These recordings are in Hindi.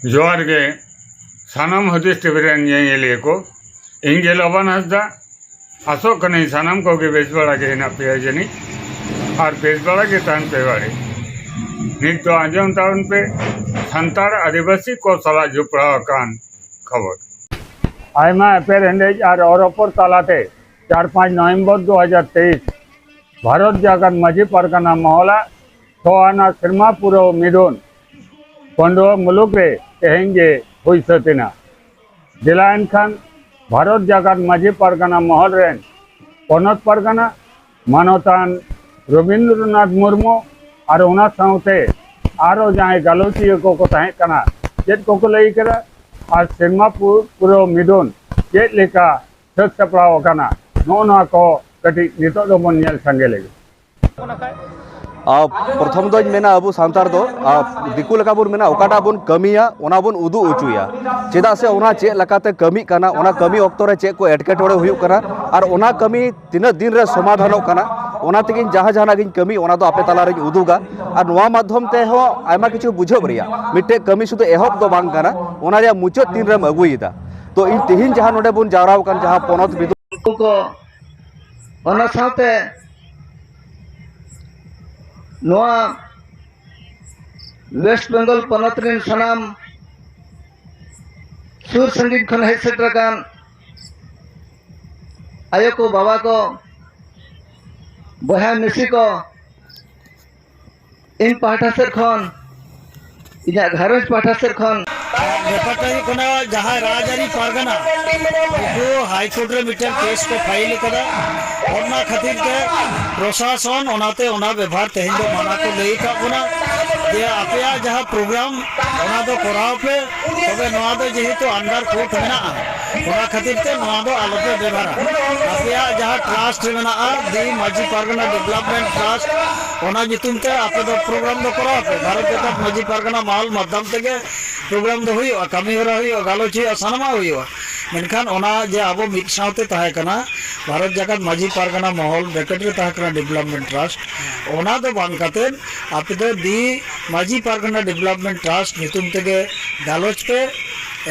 जोहार गे सानाम हदीस टीवी रेन ये को इंगे लबन हसदा आसो कने सानाम को के बेस बड़ा के ना पे जनी और बेस बड़ा के तान पे वाले नित तो आजम टाउन पे संतार आदिवासी को सला जुपड़ा कान खबर आयमा अपेरेंडेज और अपर तालाते 4-5 नवंबर 2023 भारत जागत मजी परगना महला सोआना सिरमापुर मिदुन पंडो मुलुक रे तेहेंगे हुई सतिना जिला एनखान भारत जागत मजी परगना महल रेन पनत परगना मानवतान रवींद्रनाथ मुर्मू और उना साउते आरो जहां गालोचिया को तहे कना चेत को लई करा आज सिरमापुर मिदुन चेत लेका सक सपड़ाव कना नोना को कटी नितो दो मन नेल संगे लेगे प्रथम दो मेना अब सानतार दो दिकु लेका बुन मेना ओकाटा बुन कमिया ओना बुन उदु उचुया चेदा से ओना चे लकाते कमी काना ओना कमी ऑक्तो रे चे को एटकेटोड़े हुयुक काना और ओना कमी तिना दिन रे समाधानों काना ओना तेगिन जहाँ जहाँ गिन कमी ओना दो आपे ताला रे उदुगा और नोआ माध्यम ते हो आयमा किछु बुझो बरिया मिटे कमी शुद्ध एहब दो बांग काना ओना रे मुचो तीन रे अगुईदा तो इन तिहिन जहाँ नोडे बुन जावराव कान जहाँ पनत बिदु को ओना साथे नोआ वेस्ट बेंगल पनत रिन सनाम सुर संगीत खन हेज सेटरकान आयो को बाबा को बहा मिसी को इन पाठा सेर खन इना घरज पाठा सेर खन बेपारटा कोना जहाँ राजारी पारगना उनको हाईकोर्ट रे मिटन केस को फाइल कदा ओना खातिर के प्रशासन ओनाते ओना व्यवहार तेहन दो माना को लई का कोना जे आपया जहाँ प्रोग्राम ओना दो कराव पे तबे नोआ दो जेहेतु अंडर कोर्ट मेना ओना खातिर ते नोआ दो आलोपे व्यवहार आपया जहाँ ट्रस्ट मेना दी माजी पारगना डेवलपमेंट ट्रस्ट ओना जितुम ते आपे दो प्रोग्राम दो कराव पे भारत जागत माजी पारगना माहौल माध्यम तेगे प्रोग्राम दो हुई कमी हो गालोची सानमा हुई मेनखान ओना जे अब मिद सावते तहे कना भारत जागत माजी पारगना महल ब्रैकेट रे तहे कना डेवलपमेंट ट्रस्ट ओना दो बांग काते आपे दो दी माजी पारगना डेवलपमेंट ट्रस्ट नितुम तेगे गालोच पे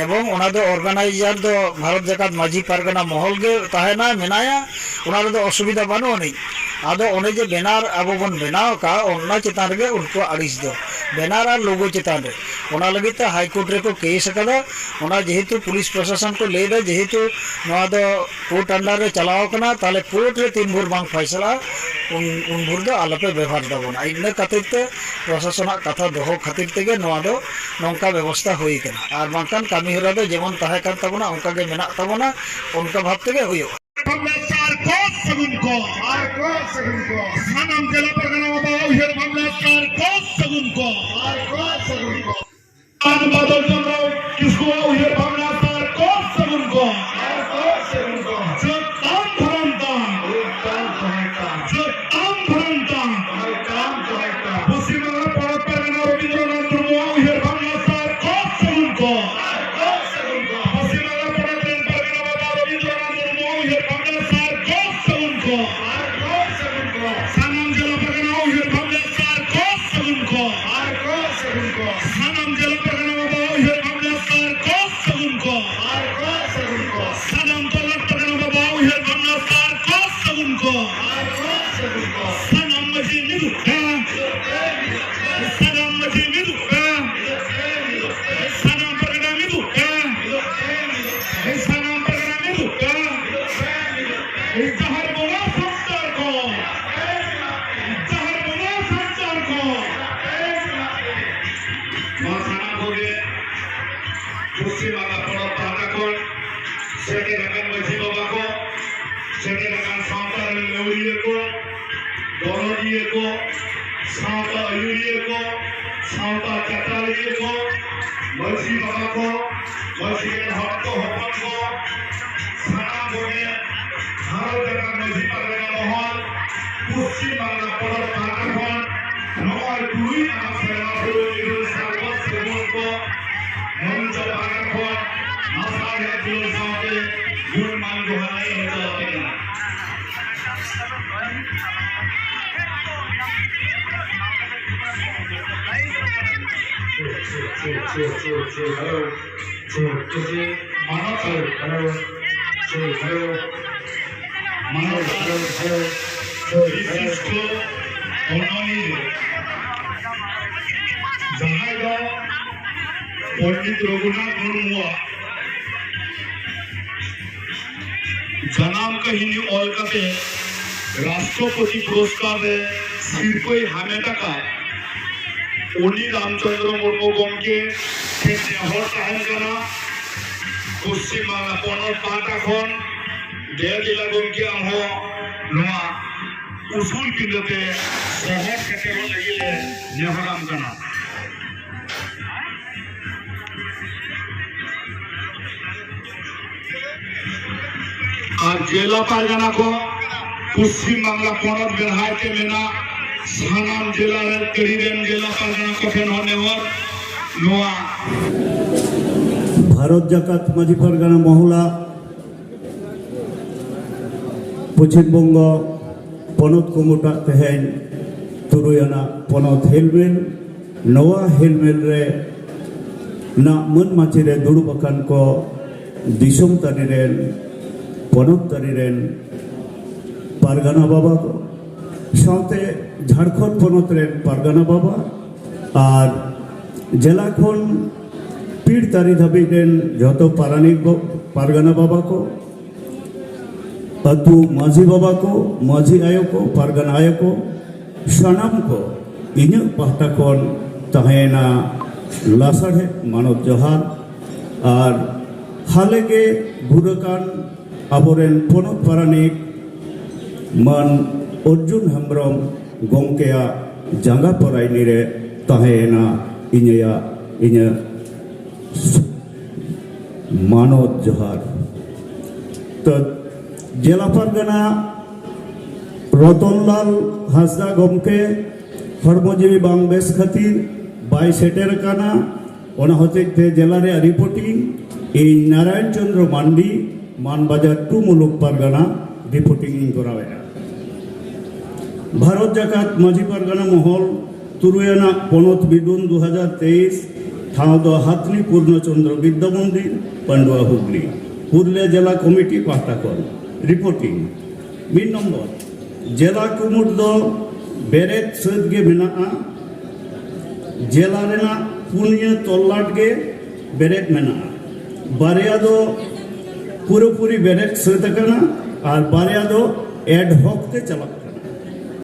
एवं ओना दो ऑर्गेनाइजर दो भारत जागत माजी पारगना महल गे तहेना मेनाया ओना रे दो असुविधा बानो नहीं आदो ओने जे बेनार अब बन बनाव का ओना चितान रे उनको आड़िस दो बेनार और लोगो चितान रे ओना लगित हाईकोर्ट रे को केस कदा ओना जेहेतु पुलिस प्रशासन को ले दे जेहेतु नोआ दो कोर्ट अंडर रे चलाव कना ताले कोर्ट रे तीन भोर बांग फैसला उन भोर दो आलोपे व्यवहार दबोना इन्ने खातिर ते प्रशासन कथा दोहो खातिर तेगे नोआ दो नोंका व्यवस्था हुई कना आर बांकान कामी हरा दो जेमन ताहे कान तबोना उनका गे मेना तबोना उनका भाव तेगे हुयो सानाम जिला परगना बाबा उहेर मामला सरकार सगुन को आन बादल चंद्र किसको उहेर मामला सरकार सगुन को जो ताम भरंता पश्चिम बंगाल पनत परगना रवींद्रनाथ मुर्मू उहेर मामला सरकार सगुन को पश्चिम बंगाल पनत परगना बाबा रवींद्रनाथ मुर्मू उहेर मामला सरकार सगुन को सानाम जिला परगना उहेर मामला सरकार सगुन को सानाम जिला परगना बाबा उहेर मामला सरकार सगुन को सानाम जिला परगना बाबा उहेर मामला सरकार सगुन को सानाम मजी मिदु सानाम मजी मिदु सानाम परगना मिदु सानाम परगना मिदु जहर बोला संस्कार को पश्चिम बंगाल पनत पाहता को सेटे रकम मजी बाबा को सेटे रकम सावता लेवरिए को दोनों को सावता यूरिए को सावता चटालिए को मजी बाबा को मजी के हक को हकन को साना बोले भारत जागत मजी परगना महल पश्चिम बंगाल पनत पाहता को नवार दुई आना सेनापुर निरुल सागत सेबन को मंच बागान को मासाया दुल साथे गुण मान गुहाई होता है पंडित रघुनाथ मुर्मुआ जनाम कहिनी ऑल कते राष्ट्रपति पुरस्कार रे सिरपई हामेटा का उनी रामचंद्र मुर्मू गमके के नेहर ताहेन कना पश्चिम बांगला पनत पाटा खन देदिला गमके आहो नोआ उसूल पिंदते शहर क्षेत्र लगिले नेहराम कना और जिला पारगाना को पश्चिम बांगला पनत बेहार के मेना सानाम जिला रे करीरेन जिला पारगाना को फेन होने और नोआ भारत जाकात माझी परगना महुला पश्चिम बंग पनत कुमुटा तेहेन तुरुयाना पनत हेलमेल नवा हेलमेल रे ना मन माची रे दुड़ुब अकान को दिसम तानी रेन पनत तानी रेन पारगाना बाबा को साथे झारखंड पनत रेन पारगाना बाबा और जिला खन पीड़ तारी धाबी रेन जतो पारानिक पारगाना बाबा को अतु माझी बाबा को माझी आयो को पारगाना आयो को सानाम को इन्हें पाहटा खन तहेना लासाढ़े मानव जोहार और हाले के बुरकान आबोरेन पनत पारानिक मन अर्जुन हेम्ब्रम गंकेया जांगा परायनी रे तहेना इन्हेया इन्हें मानव जोहार तो जिला पारगाना रतनलाल हासदा गमके हरमोजीवी बांग बेस खातिर बाय सेटेर काना ओना होते जिला रे रिपोर्टिंग इन नारायण चंद्र मांडी मानबाजार टू मुलुक पारगाना रिपोर्टिंग इन करावेना भारत जाकात माझी पारगाना महल तुरुयाना पनत बिदुन 2023 ठाव दो हाथनी पूर्णचंद्र विद्या मंदिर पांडुआ हुगली पुरुलिया जिला कमिटी पाहटा कर रिपोर्टिंग मिन नम्बर जिला कुमुट दो बेरेट सद गे मेना जिला रेना पुनिया तल्लाट गे बेरेट मेना बारिया दो पूरी बेरेट सद कना और बारिया दो एड हॉक ते चला